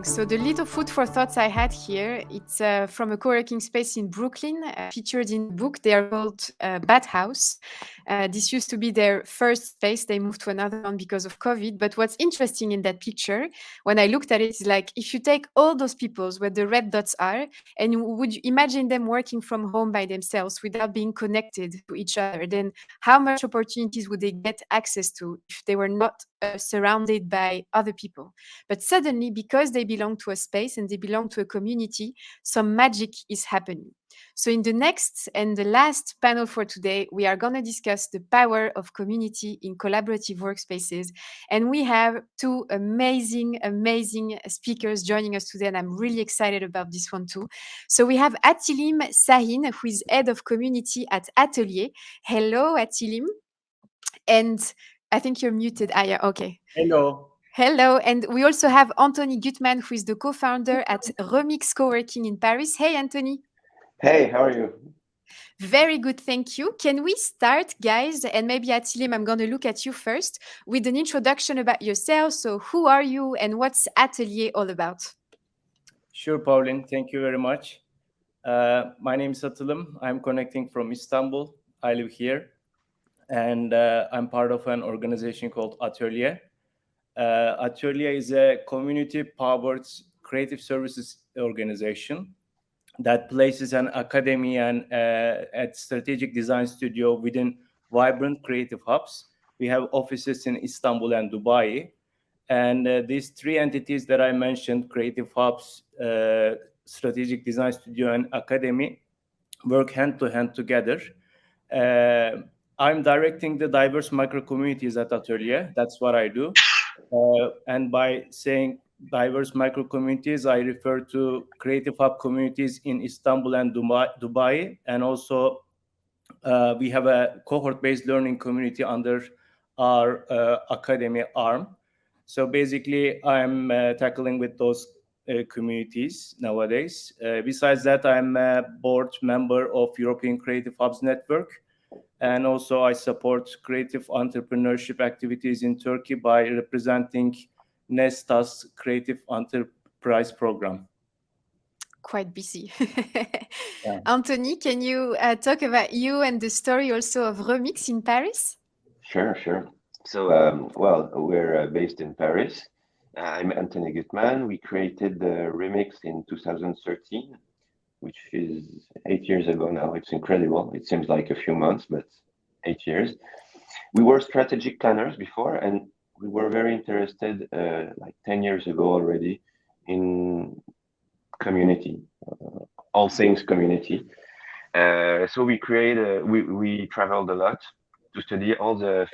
Thanks. So the little food for thoughts I had here, it's from a co-working space in Brooklyn, featured in the book. They are called Bat House. This used to be their first space. They moved to another one because of COVID. But what's interesting in that picture, when I looked at it, is like if you take all those people where the red dots are, and would you imagine them working from home by themselves without being connected to each other, then how much opportunities would they get access to if they were not surrounded by other people? But suddenly, because they belong to a space and they belong to a community, some magic is happening. So in the next and the last panel for today, we are going to discuss the power of community in collaborative workspaces. And we have two amazing speakers joining us today, and I'm really excited about this one too. So we have Atilim Sahin, who is head of community at ATÖLYE. Hello, Atilim. And I think you're muted. Ah, yeah, okay. Hello. Hello, and we also have Anthony Gutman, who is the co-founder at REMIX Coworking in Paris. Hey, Anthony. Hey, how are you? Very good, thank you. Can we start, guys? And maybe Atilim, I'm going to look at you first with an introduction about yourself. So who are you and what's ATÖLYE all about? Sure, Pauline. Thank you very much. My name is Atilim. I'm connecting from Istanbul. I live here. And I'm part of an organization called ATÖLYE. ATÖLYE is a community-powered creative services organization that places an academy and a strategic design studio within vibrant creative hubs. We have offices in Istanbul and Dubai. And these three entities that I mentioned, creative hubs, strategic design studio, and academy, work hand-to-hand together. I'm directing the diverse micro communities at ATÖLYE. That's what I do. And by saying diverse micro communities, I refer to creative hub communities in Istanbul and Dubai. And also, we have a cohort-based learning community under our academy arm. So basically, I'm tackling with those communities nowadays. Besides that, I'm a board member of European Creative Hubs Network. And also I support creative entrepreneurship activities in Turkey by representing Nesta's Creative Enterprise Program. Quite busy. Yeah. Anthony, can you talk about you and the story also of REMIX in Paris? Sure. So, well, we're based in Paris. I'm Anthony Gutman. We created the REMIX in 2013. Which is 8 years ago now. It's incredible. It seems like a few months, but 8 years. We were strategic planners before, and we were very interested, like 10 years ago already, in community, all things community. So we created, we traveled a lot to study all the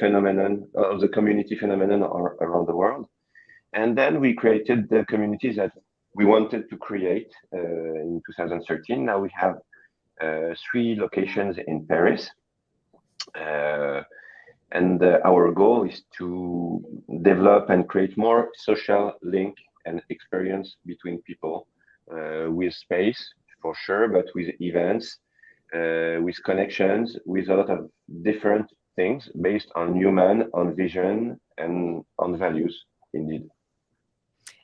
community phenomenon around the world. And then we created the communities that we wanted to create in 2013. Now we have 3 locations in Paris. And our goal is to develop and create more social link and experience between people with space, for sure, but with events, with connections, with a lot of different things based on human, on vision, and on values, indeed.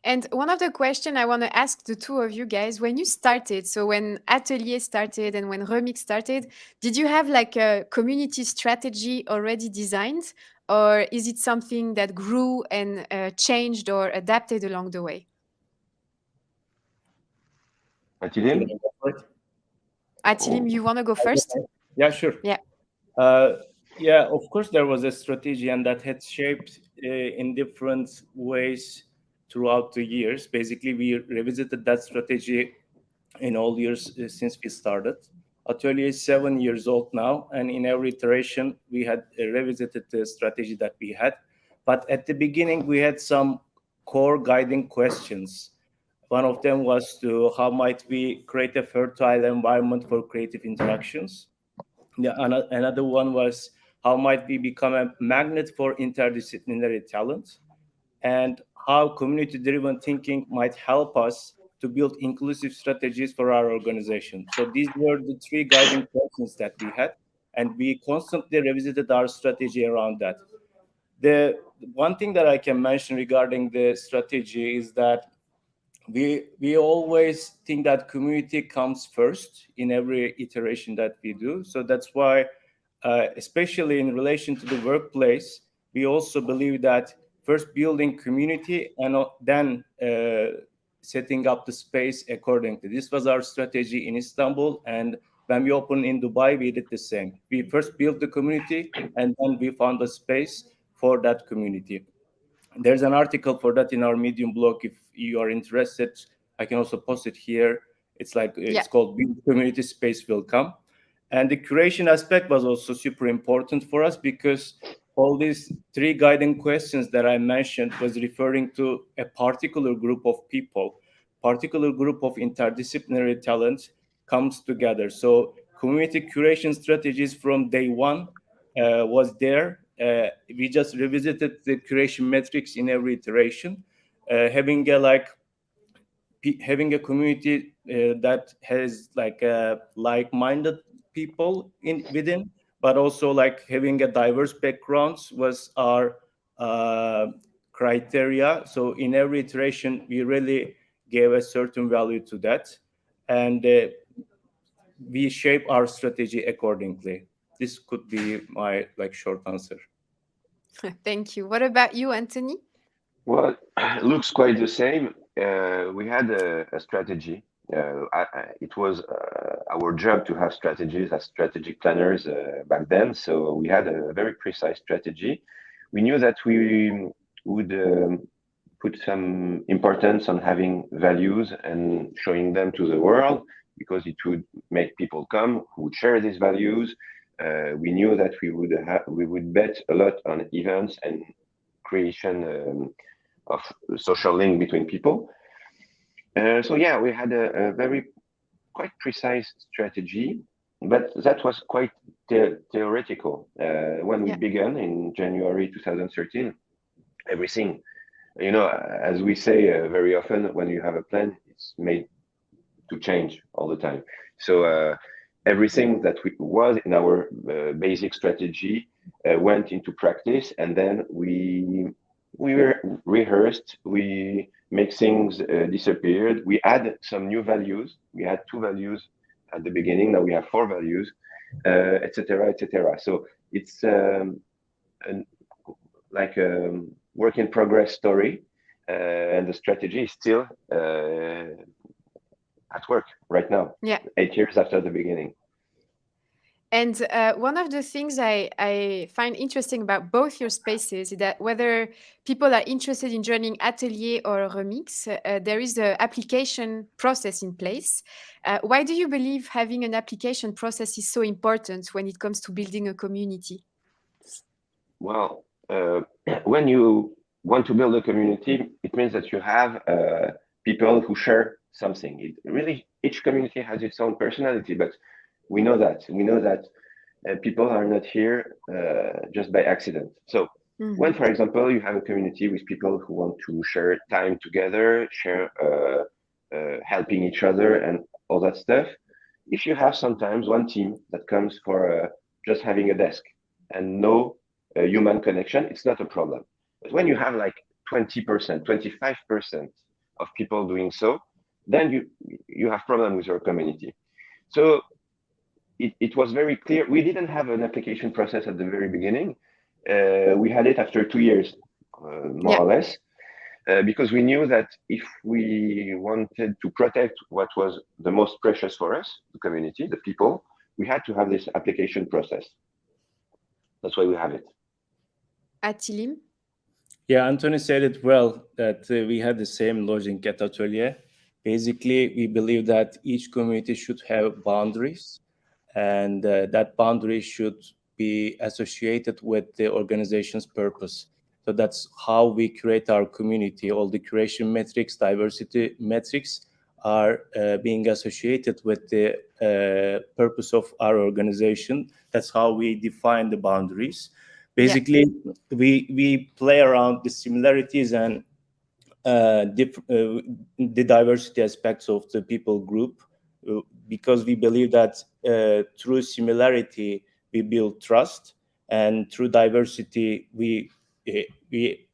And one of the questions I want to ask the two of you guys, when you started, so when ATÖLYE started and when REMIX started, did you have like a community strategy already designed? Or is it something that grew and changed or adapted along the way? Atilim? Atilim, you want to go first? Yeah, sure. Yeah. Yeah, of course, there was a strategy and that had shaped in different ways throughout the years. Basically, we revisited that strategy in all years since we started. ATÖLYE is 7 years old now, and in every iteration, we had revisited the strategy that we had. But at the beginning, we had some core guiding questions. One of them was to how might we create a fertile environment for creative interactions? Another one was how might we become a magnet for interdisciplinary talent? And how community-driven thinking might help us to build inclusive strategies for our organization. So these were the 3 guiding questions that we had, and we constantly revisited our strategy around that. The one thing that I can mention regarding the strategy is that we always think that community comes first in every iteration that we do. So that's why, especially in relation to the workplace, we also believe that first building community and then setting up the space accordingly. This was our strategy in Istanbul, and when we opened in Dubai, we did the same. We first built the community, and then we found a space for that community. There's an article for that in our Medium blog. If you are interested, I can also post it here. It's called Build Community Space Will Come. And the curation aspect was also super important for us, because all these three guiding questions that I mentioned was referring to a particular group of people, particular group of interdisciplinary talents comes together. So community curation strategies from day one was there. We just revisited the curation metrics in every iteration, having a community that has like-minded people within, but also like having a diverse backgrounds was our criteria. So in every iteration, we really gave a certain value to that, and we shape our strategy accordingly. This could be my short answer. Thank you. What about you, Anthony? Well, it looks quite the same. We had a strategy. It was our job to have strategies as strategic planners back then. So we had a very precise strategy. We knew that we would put some importance on having values and showing them to the world, because it would make people come who would share these values. We knew that we would bet a lot on events and creation of social link between people. So yeah, we had a very quite precise strategy, but that was quite theoretical. When we began in January 2013, everything, as we say very often, when you have a plan, it's made to change all the time. So everything that was in our basic strategy went into practice, and then we were rehearsed, we make things disappeared, we add some new values. We had 2 values at the beginning, now we have 4 values, etc., etc. So it's like a work in progress story, and the strategy is still at work right now, 8 years after the beginning. And one of the things I find interesting about both your spaces is that whether people are interested in joining ATÖLYE or REMIX, there is an application process in place. Why do you believe having an application process is so important when it comes to building a community? Well, when you want to build a community, it means that you have people who share something. Each community has its own personality, but we know that people are not here just by accident. So when, for example, you have a community with people who want to share time together, share helping each other and all that stuff, if you have sometimes one team that comes for just having a desk and no human connection, it's not a problem. But when you have like 20%, 25% of people doing so, then you have problem with your community. So it was very clear. We didn't have an application process at the very beginning. We had it after 2 years, more or less, because we knew that if we wanted to protect what was the most precious for us, the community, the people, we had to have this application process. That's why we have it. Atilim? Yeah, Anthony said it well, that we had the same logic at ATÖLYE. Basically, we believe that each community should have boundaries, and that boundary should be associated with the organization's purpose. So that's how we create our community. All the curation metrics, diversity metrics are being associated with the purpose of our organization. That's how we define the boundaries. Basically, we play around the similarities and the diversity aspects of the people group, because we believe that through similarity we build trust, and through diversity we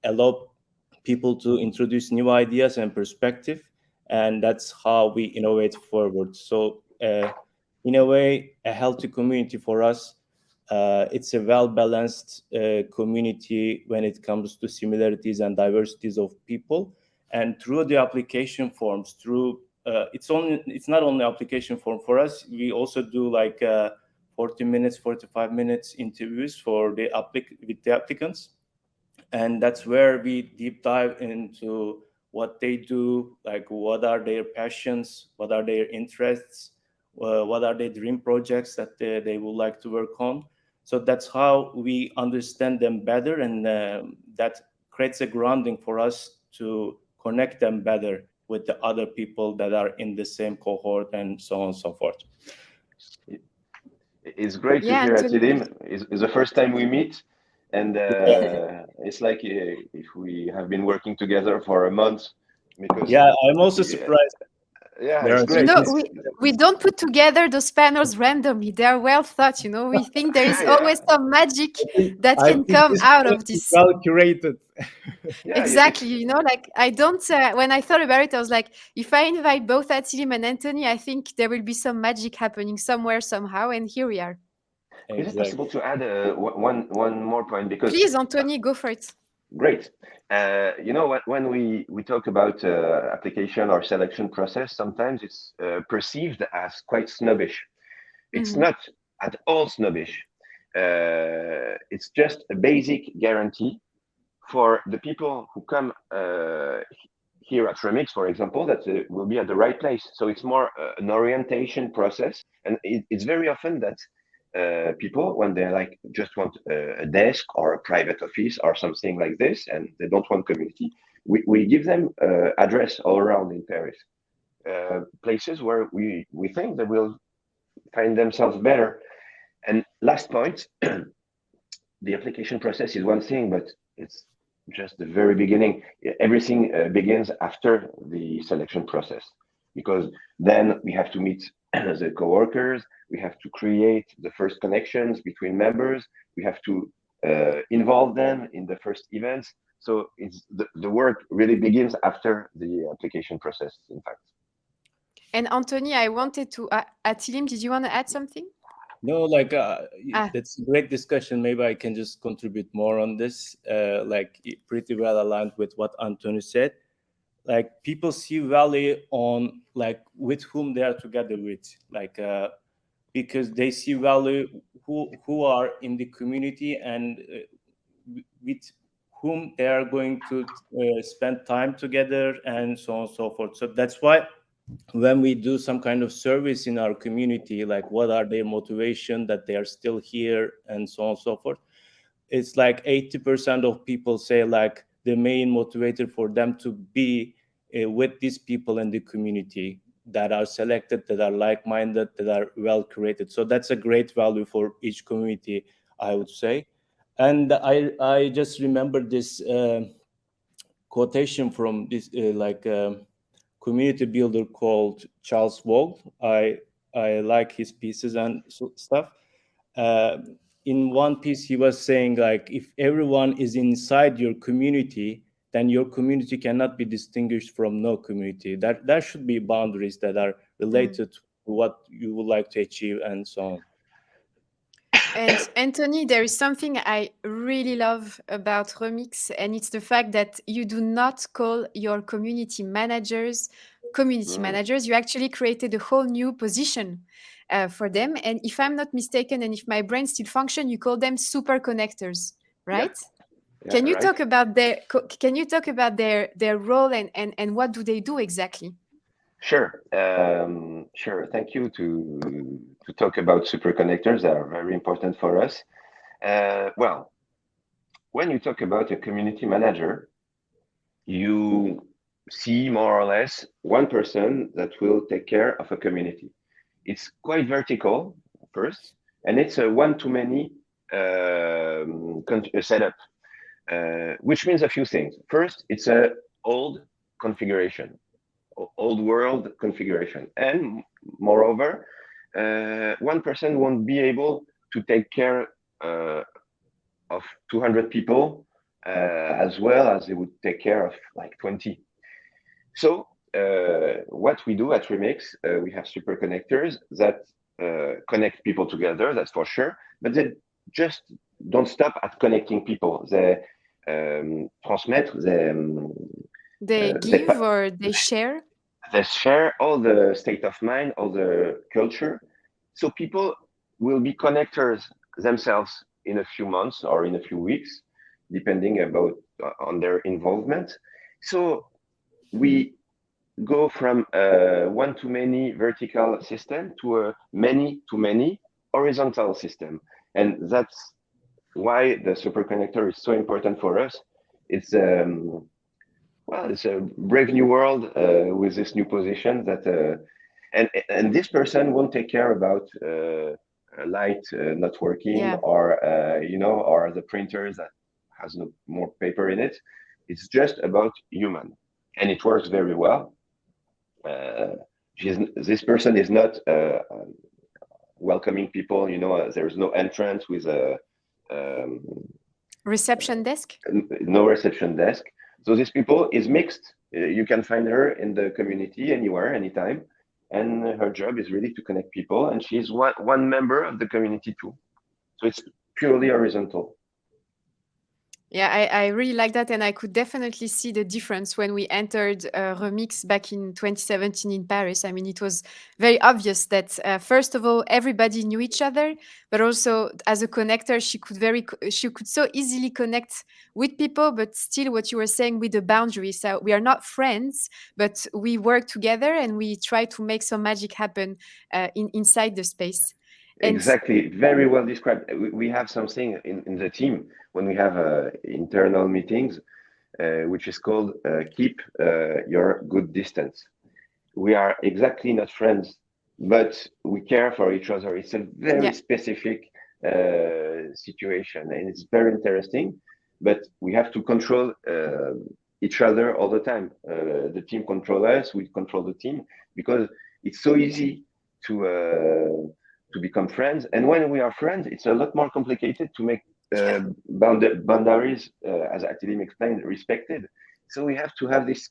allow people to introduce new ideas and perspective, and that's how we innovate forward. So in a way, a healthy community for us, it's a well-balanced community when it comes to similarities and diversities of people. And through the application forms, it's not only application form for us. We also do like 40 minutes, 45 minutes interviews for with the applicants, and that's where we deep dive into what they do, like what are their passions, what are their interests, what are their dream projects that they would like to work on. So that's how we understand them better, and that creates a grounding for us to connect them better with the other people that are in the same cohort, and so on and so forth. It's great to Yeah, hear, Anthony. Atilim. It's the first time we meet, and it's like if we have been working together for a month. Because Yeah, I'm also surprised. yeah, There it's are You great. know, certain- we don't put together those panels randomly. They are well thought, you know. We think there is Yeah, always some magic that I can think come this out panel of is this. well curated. yeah. Exactly, you know, like I don't, when I thought about it, I was like, if I invite both Atilim and Anthony, I think there will be some magic happening somewhere, somehow, and here we are. Is it Exactly. possible to add one more point? Because Please, Anthony, go for it. great. You know what? When we talk about application or selection process, sometimes it's perceived as quite snobbish. It's Mhm. not at all snobbish. It's just a basic guarantee for the people who come here at REMIX, for example, that will be at the right place. So it's more an orientation process, and it's very often that people, when they like just want a desk or a private office or something like this, and they don't want community, we give them address all around in Paris, places where we think they will find themselves better. And last point, the application process is one thing, but it's just the very beginning. Everything begins after the selection process, because then we have to meet the coworkers, we have to create the first connections between members, we have to involve them in the first events. So it's the work really begins after the application process, in fact. And Anthony, I wanted to, Atilim, did you want to add something? No, like Ah, that's a great discussion. Maybe I can just contribute more on this. Pretty well aligned with what Anthony said. Like people see value on like with whom they are together with, because they see value who are in the community, and with whom they are going to spend time together, and so on and so forth. So that's why when we do some kind of service in our community, like what are their motivation that they are still here, and so on and so forth, it's like 80% of people say like the main motivator for them to be with these people in the community that are selected, that are like-minded, that are well created. So that's a great value for each community, I would say. And I just remember this quotation from this community builder called Charles Vogel. I like his pieces and stuff. Uh, in one piece, he was saying like, if everyone is inside your community, then your community cannot be distinguished from no community. That there should be boundaries that are related to what you would like to achieve, and so on. And Anthony, there is something I really love about Remix, and it's the fact that you do not call your community managers community managers. You actually created a whole new position for them. And if I'm not mistaken, and if my brain still function, you call them super connectors, Yeah, right? yeah, Can you right. talk about their role, and what do they do exactly? Sure. Sure. Thank you to talk about super connectors that are very important for us. Well, when you talk about a community manager, you see more or less one person that will take care of a community. It's quite vertical first, and it's a one-to-many setup, which means a few things. First, it's a old configuration, old world configuration, and moreover, one person won't be able to take care of 200 people as well as they would take care of like 20. So what we do at REMIX, we have super connectors that connect people together, that's for sure, but they just don't stop at connecting people. They transmit, They give or they share? They share all the state of mind, all the culture. So people will be connectors themselves in a few months or in a few weeks, depending about on their involvement. So we go from a one-to-many vertical system to a many-to-many horizontal system. And that's why the superconnector is so important for us. It's it's a brave new world with this new position that and this person won't take care about a light not working or or the printers that has no more paper in it. It's just about human, and it works very well. This person is not welcoming people. There's no entrance with a reception desk. No reception desk. So this people is mixed. You can find her in the community anywhere, anytime, and her job is really to connect people. And she's one member of the community too. So it's purely horizontal. Yeah, I really like that, and I could definitely see the difference when we entered REMIX back in 2017 in Paris. I mean, it was very obvious that first of all, everybody knew each other, but also as a connector, she could so easily connect with people, but still, what you were saying with the boundaries. So we are not friends, but we work together and we try to make some magic happen inside the space. Exactly, very well described. We have something in the team when we have internal meetings, which is called keep your good distance. We are exactly not friends, but we care for each other. It's a very specific situation, and it's very interesting. But we have to control each other all the time. The team control us, we control the team, because it's so easy to become friends. And when we are friends, it's a lot more complicated to make boundaries, as Atilim explained, respected. So we have to have this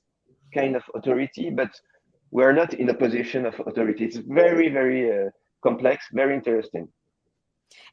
kind of authority, but we're not in a position of authority. It's very, very complex, very interesting.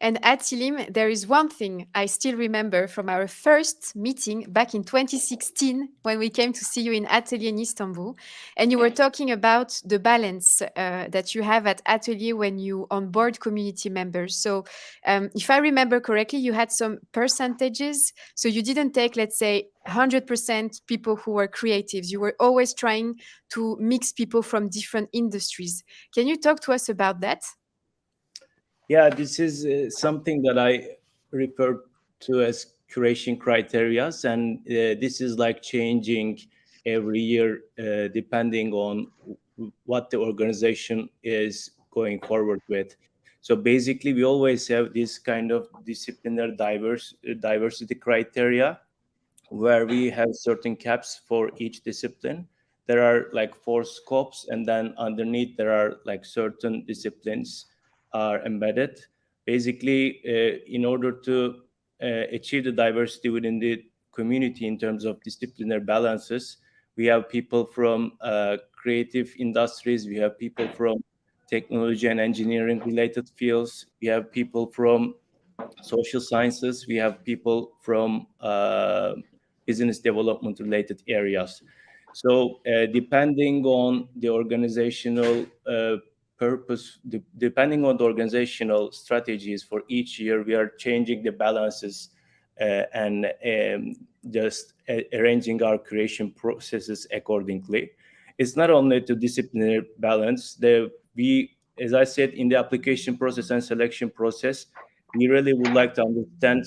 And Atilim, there is one thing I still remember from our first meeting back in 2016 when we came to see you in ATÖLYE in Istanbul. And you were talking about the balance that you have at ATÖLYE when you onboard community members. So if I remember correctly, you had some percentages. So you didn't take, let's say, 100% people who were creatives. You were always trying to mix people from different industries. Can you talk to us about that? Yeah, this is something that I refer to as curation criteria, and this is like changing every year depending on what the organization is going forward with. So basically, we always have this kind of disciplinary diversity criteria where we have certain caps for each discipline. There are like 4 scopes, and then underneath there are like certain disciplines are embedded. Basically, in order to achieve the diversity within the community in terms of disciplinary balances, we have people from creative industries, we have people from technology and engineering related fields, we have people from social sciences, we have people from business development related areas. So depending on the organizational purpose, depending on the organizational strategies for each year, we are changing the balances and just arranging our creation processes accordingly. It's not only to disciplinary balance. As I said, in the application process and selection process, we really would like to understand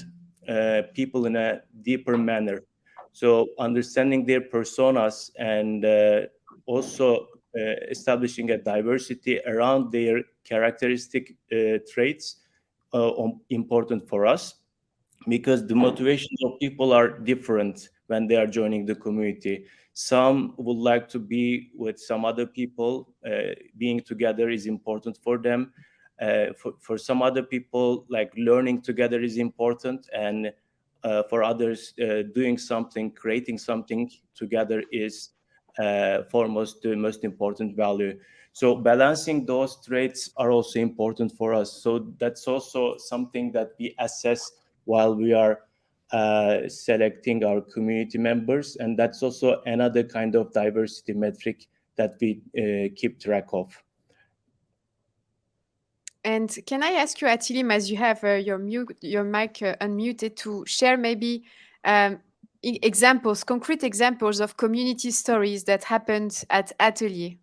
people in a deeper manner. So understanding their personas and also establishing a diversity around their characteristic traits important for us, because the motivations of people are different when they are joining the community. Some would like to be with some other people. Being together is important for them. For some other people, like learning together is important, and for others, doing something, creating something together is foremost the most important value. So balancing those traits are also important for us. So that's also something that we assess while we are selecting our community members, and that's also another kind of diversity metric that we keep track of. And can I ask you, Atilim, as you have your mic unmuted, to share maybe concrete examples of community stories that happened at ATÖLYE?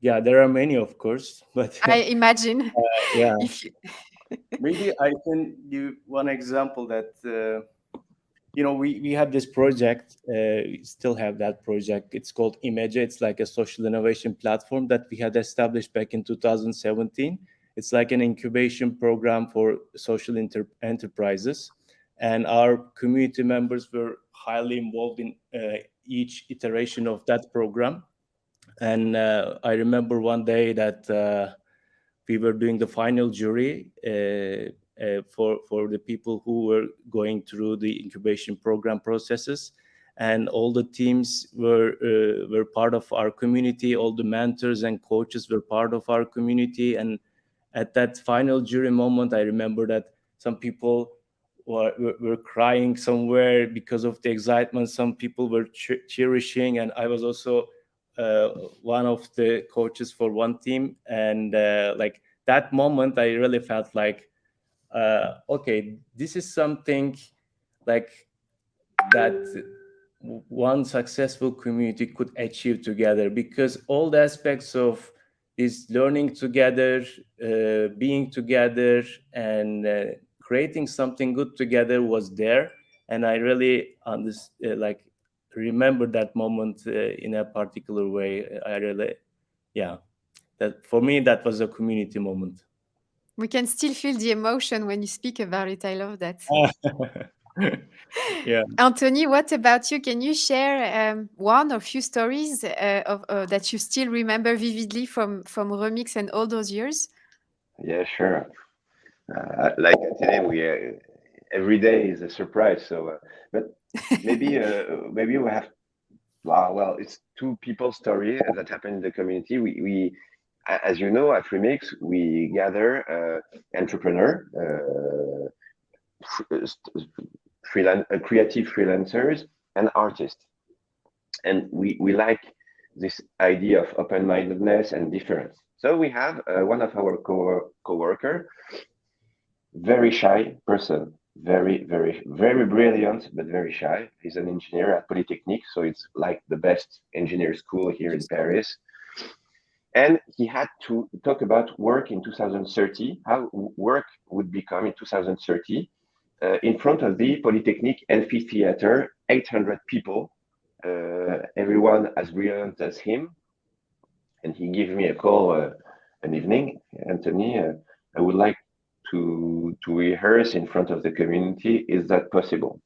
Yeah, there are many, of course, but I imagine. yeah. If you... Maybe I can give one example that, we have this project, we still have that project. It's called Image. It's like a social innovation platform that we had established back in 2017. It's like an incubation program for social enterprises. And our community members were highly involved in each iteration of that program. And I remember one day that we were doing the final jury for the people who were going through the incubation program processes, and all the teams were part of our community. All the mentors and coaches were part of our community. And at that final jury moment, I remember that some people were crying somewhere because of the excitement. Some people were cherishing, and I was also one of the coaches for one team. And like that moment, I really felt like, okay, this is something like that one successful community could achieve together, because all the aspects of this learning together, being together, and creating something good together was there. And I really remember that moment in a particular way. That for me, that was a community moment. We can still feel the emotion when you speak about it. I love that. Yeah. Anthony, what about you? Can you share one or few stories that you still remember vividly from REMIX and all those years? Yeah, sure. Like today, every day is a surprise. So, but maybe we have. Well, it's two people story that happened in the community. We as you know, at REMIX, we gather entrepreneur, creative freelancers, and artists, and we like this idea of open-mindedness and difference. So we have one of our co-worker, very shy person, very brilliant, but very shy. He's an engineer at Polytechnique, so it's like the best engineer school here in Paris. And he had to talk about work in 2030, how work would become in 2030, in front of the Polytechnique amphitheater, 800 people, everyone as brilliant as him. And he gave me a call an evening, Anthony, I would like to rehearse in front of the community. Is that possible?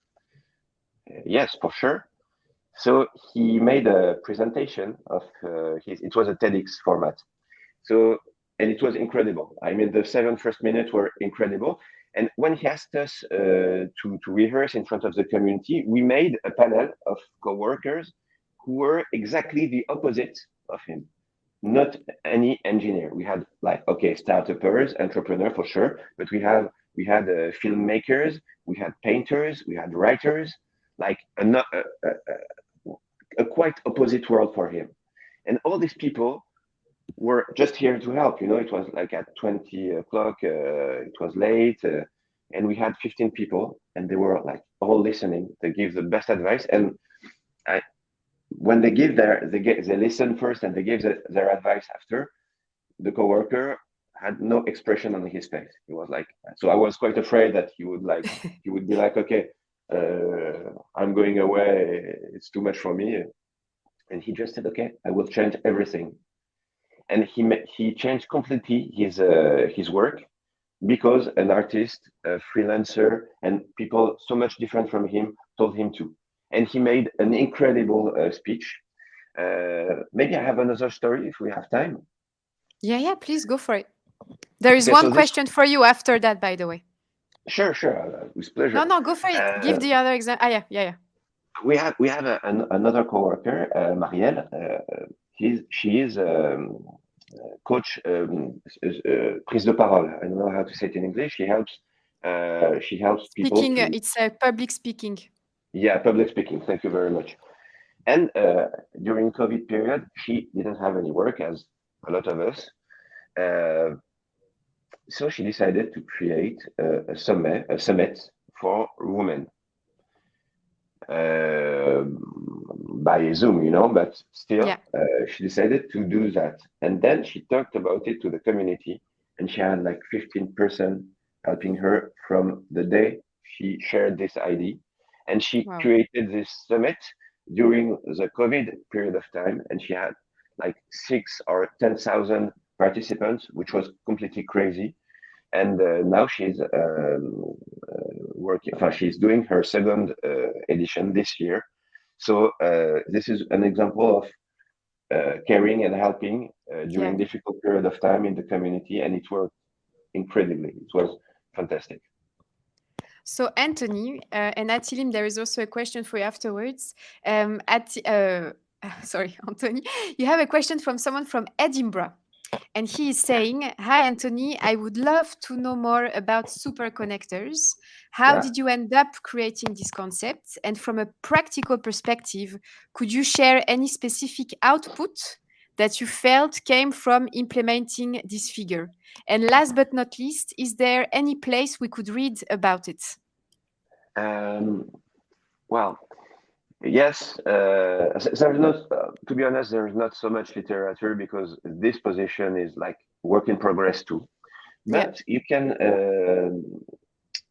Yes, for sure. So he made a presentation of it was a TEDx format. So, and it was incredible. I mean, the first minutes were incredible. And when he asked us to rehearse in front of the community, we made a panel of co-workers who were exactly the opposite of him. Not any engineer. We had startuppers, entrepreneurs for sure, but we had filmmakers, we had painters, we had writers, like a quite opposite world for him. And all these people were just here to help. It was like at 20 o'clock, it was late, and we had 15 people, and they were like all listening. They give the best advice, and when they give they listen first and they give their advice after. The coworker had no expression on his face. He was like, so I was quite afraid that he would be like, okay, I'm going away. It's too much for me. And he just said, okay, I will change everything. And he changed completely his work, because an artist, a freelancer, and people so much different from him told him to. And he made an incredible speech. Maybe I have another story if we have time. Yeah, please go for it. There is one question for you after that, by the way. Sure, with pleasure. No, go for it. Give the other example. Yeah. We have another coworker, Marielle. She is coach, prise de parole. I don't know how to say it in English. She helps people Speaking, to, it's public speaking. yeah, public speaking. Thank you very much. And during COVID period, she didn't have any work, as a lot of us. So she decided to create a summit for women. By Zoom, but still, Yeah. she decided to do that. And then she talked about it to the community, and she had like 15% helping her from the day she shared this idea. And she Wow. created this summit during the COVID period of time, and she had like 6 or 10,000 participants, which was completely crazy. And now she's working. She's doing her second edition this year. So this is an example of caring and helping during difficult period of time in the community, and it worked incredibly. It was fantastic. So Anthony and Atilim, there is also a question for you afterwards. Sorry, Anthony, you have a question from someone from Edinburgh. And he is saying, "Hi, Anthony, I would love to know more about super connectors. How did you end up creating this concept? And from a practical perspective, could you share any specific output that you felt came from implementing this figure? And last but not least, is there any place we could read about it?" Well, yes, there's not, to be honest, there's not so much literature because this position is like work in progress too. But you can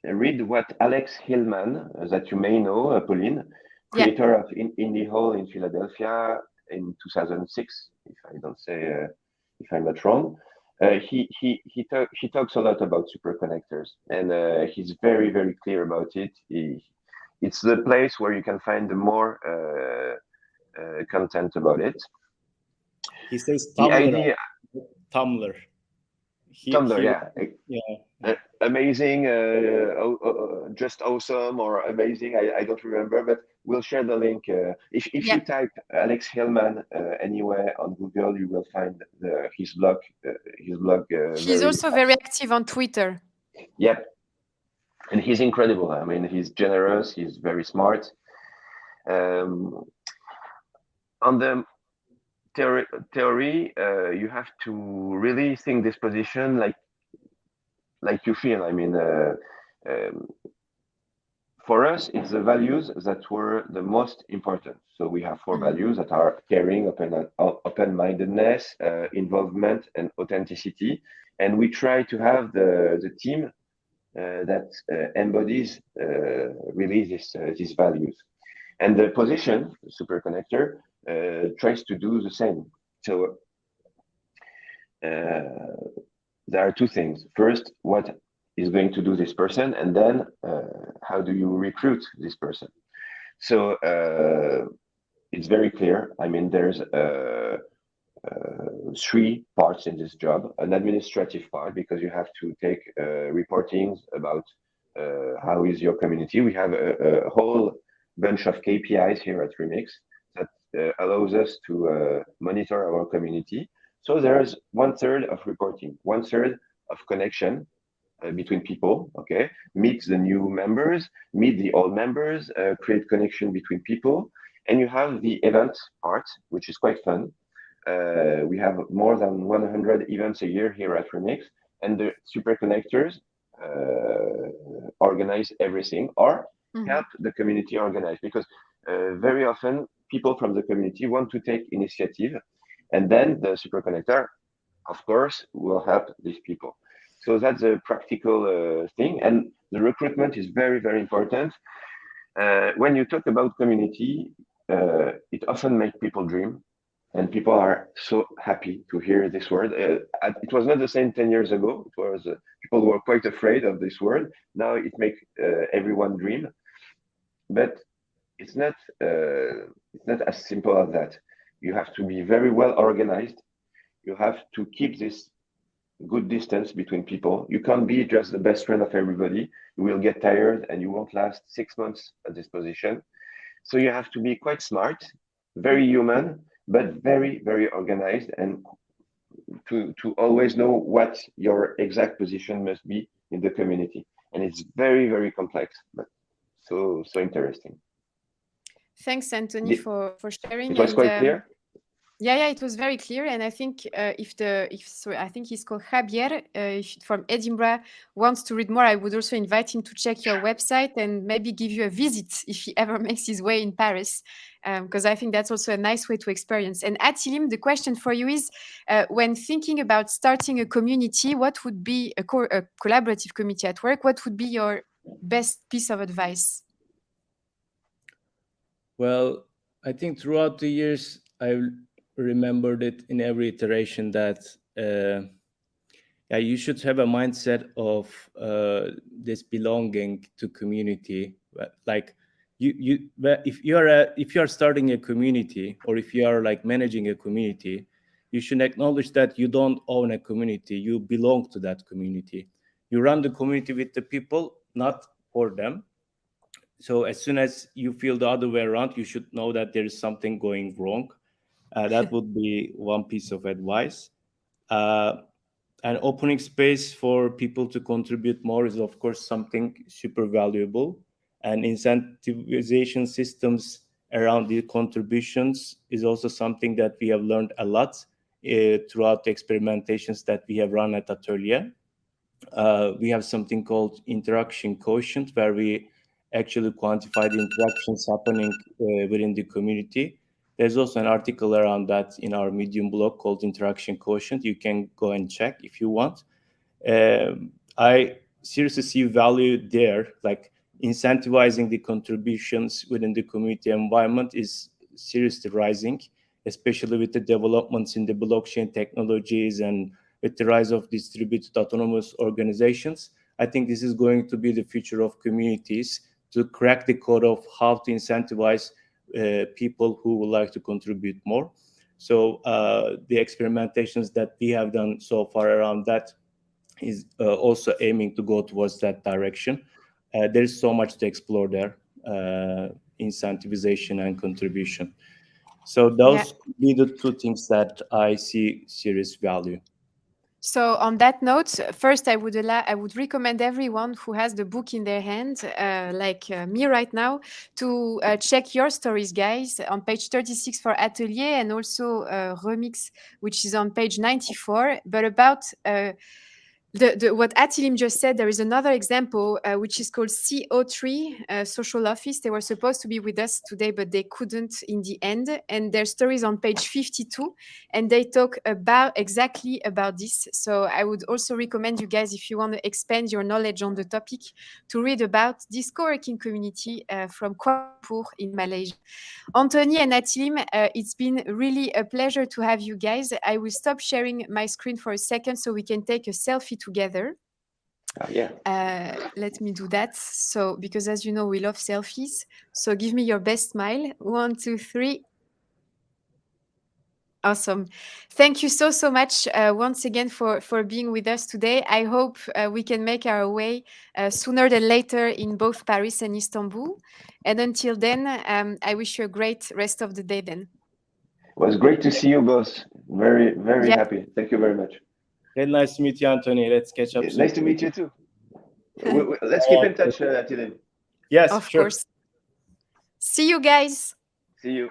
read what Alex Hillman, that you may know, Pauline, creator of Indie Hall in Philadelphia in 2006, if I don't say, if I'm not wrong. He talks a lot about superconnectors, and he's very, very clear about it. It's the place where you can find the more content about it. He says the idea, Tumblr. Yeah. Amazing, just awesome, or amazing. I don't remember, but we'll share the link. If you type Alex Hillman anywhere on Google, you will find his blog. He's also very active on Twitter. Yep. And he's incredible. I mean, he's generous. He's very smart. On the theory, you have to really think this position like you feel. I mean, for us, it's the values that were the most important. So we have 4 values that are caring, open-mindedness, involvement, and authenticity. And we try to have the team that embodies really these values. And the position, the superconnector, tries to do the same. So there are 2 things. First, what is going to do this person, and then how do you recruit this person? So it's very clear. I mean, there's 3 parts in this job: an administrative part, because you have to take reportings about how is your community. We have a whole bunch of KPIs here at REMIX that allows us to monitor our community. So there's 1/3 of reporting, 1/3 of connection between people. Okay, meet the new members, meet the old members, create connection between people, and you have the event part, which is quite fun. We have more than 100 events a year here at REMIX, and the super connectors organize everything or help the community organize, because very often people from the community want to take initiative, and then the super connector, of course, will help these people. So that's a practical thing, and the recruitment is very, very important. When you talk about community, it often makes people dream. And people are so happy to hear this word. It was not the same 10 years ago. It was people were quite afraid of this word. Now it makes everyone dream, but it's not as simple as that. You have to be very well organized. You have to keep this good distance between people. You can't be just the best friend of everybody. You will get tired, and you won't last 6 months at this position. So you have to be quite smart, very human, but very, very organized, and to always know what your exact position must be in the community. And it's very, very complex, but so interesting. Thanks, Anthony, for sharing. It was quite clear. Yeah, it was very clear, and I think I think he's called Javier from Edinburgh wants to read more, I would also invite him to check your website and maybe give you a visit if he ever makes his way in Paris, because I think that's also a nice way to experience. And Atilim, the question for you is, when thinking about starting a community, what would be a collaborative community at work? What would be your best piece of advice? Well, I think throughout the years, I remembered it in every iteration that you should have a mindset of this belonging to community. Like if you are starting a community, or if you are like managing a community, you should acknowledge that you don't own a community. You belong to that community. You run the community with the people, not for them. So as soon as you feel the other way around, you should know that there is something going wrong. That would be one piece of advice. And opening space for people to contribute more is, of course, something super valuable. And incentivization systems around the contributions is also something that we have learned a lot throughout the experimentations that we have run at ATÖLYE. We have something called interaction quotient, where we actually quantify the interactions happening within the community. There's also an article around that in our Medium blog called Interaction Quotient. You can go and check if you want. I seriously see value there, like incentivizing the contributions within the community environment is seriously rising, especially with the developments in the blockchain technologies and with the rise of distributed autonomous organizations. I think this is going to be the future of communities, to crack the code of how to incentivize people who would like to contribute more. So the experimentations that we have done so far around that is also aiming to go towards that direction. There's so much to explore there, incentivization and contribution. So those could be the two things that I see serious value. So on that note, first I would recommend everyone who has the book in their hand, like me right now, to check your stories, guys, on page 36 for ATÖLYE, and also REMIX, which is on page 94. But about what Atilim just said, there is another example which is called CO3 Social Office. They were supposed to be with us today, but they couldn't in the end. And their story is on page 52, and they talk exactly about this. So I would also recommend you guys, if you want to expand your knowledge on the topic, to read about this co-working community from Kuala Lumpur in Malaysia. Anthony and Atilim, it's been really a pleasure to have you guys. I will stop sharing my screen for a second so we can take a selfie together. Let me do that. So, because as you know, we love selfies. So give me your best smile. 1, 2, 3. Awesome. Thank you so much once again for being with us today. I hope we can make our way sooner than later in both Paris and Istanbul. And until then, I wish you a great rest of the day then. It was great to see you both. Very, very happy. Thank you very much. Very nice to meet you, Anthony. Let's catch up soon. Nice to meet you too. Let's keep in touch, Atilim. Yes, of course. See you guys. See you.